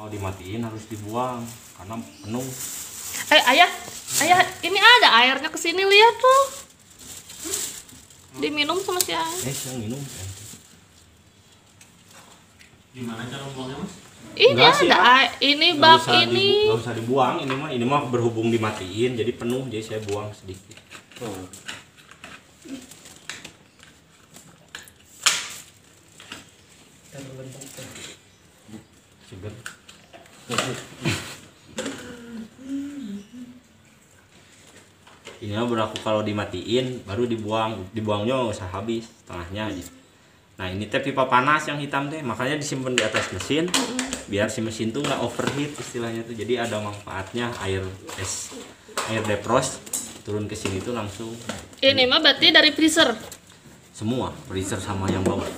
Kalau dimatiin harus dibuang karena penuh. Ayah, ini ada airnya kesini, lihat tuh. Diminum sama si ayah. Yang minum. Gimana cara buangnya, Mas? Ini Enggak sih, ada, ini bak ini. Nggak usah dibuang, ini mah berhubung dimatiin jadi penuh, jadi saya buang sedikit. Seger. Ini mah berlaku kalau dimatiin baru dibuangnya nggak usah habis, setengahnya aja. Nah ini teh pipa panas yang hitam teh, makanya disimpan di atas mesin biar si mesin tuh nggak overheat istilahnya tuh. Jadi ada manfaatnya, air defrost turun ke sini tuh langsung. Ini mah berarti dari freezer. Semua freezer sama yang bawah.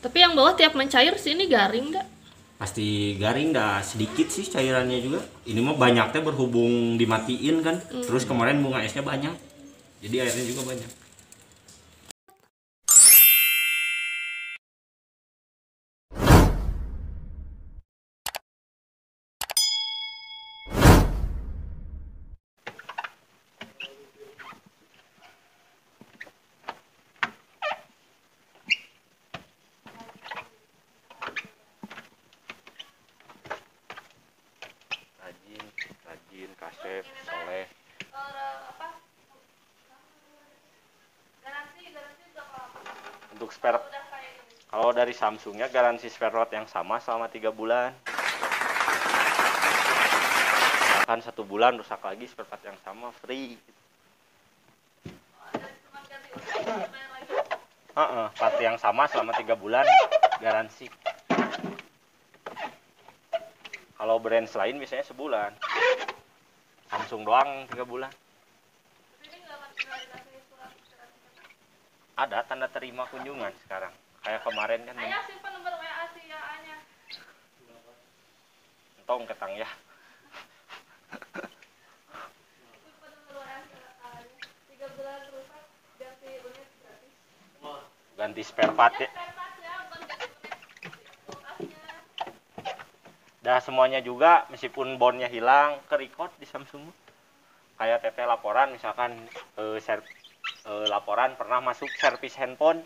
Tapi yang bawah tiap mencair sini garing nggak? Pasti garing, nggak sedikit sih cairannya juga. Ini mah banyaknya berhubung dimatiin kan. Terus kemarin bunga esnya banyak, jadi airnya juga banyak. Rajin, Kasep, Soleh. Untuk spare, kalau dari Samsungnya garansi spare part yang sama selama 3 bulan. Kan 1 bulan rusak lagi, spare part yang sama free. Part yang sama selama 3 bulan garansi. Kalau brand lain biasanya sebulan. Samsung doang 3 bulan. Ada tanda terima kunjungan sekarang. Kayak kemarin kan. Ayah simpan nomor WA si AA-nya. Entong ketang ya. Simpan nomor WA si AA-nya. 3 bulan rusak ganti unit gratis. Ganti spare part ya. Dah semuanya juga, meskipun bondnya hilang, ke-record di Samsung. Kayak teteh laporan misalkan laporan pernah masuk servis handphone,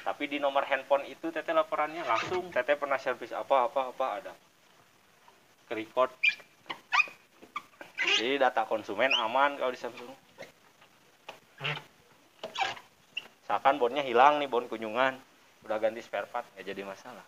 tapi di nomor handphone itu teteh laporannya langsung teteh pernah servis apa ada ke-record. Jadi data konsumen aman kalau di Samsung. Misalkan bondnya hilang nih, bond kunjungan, udah ganti spare part nggak jadi masalah.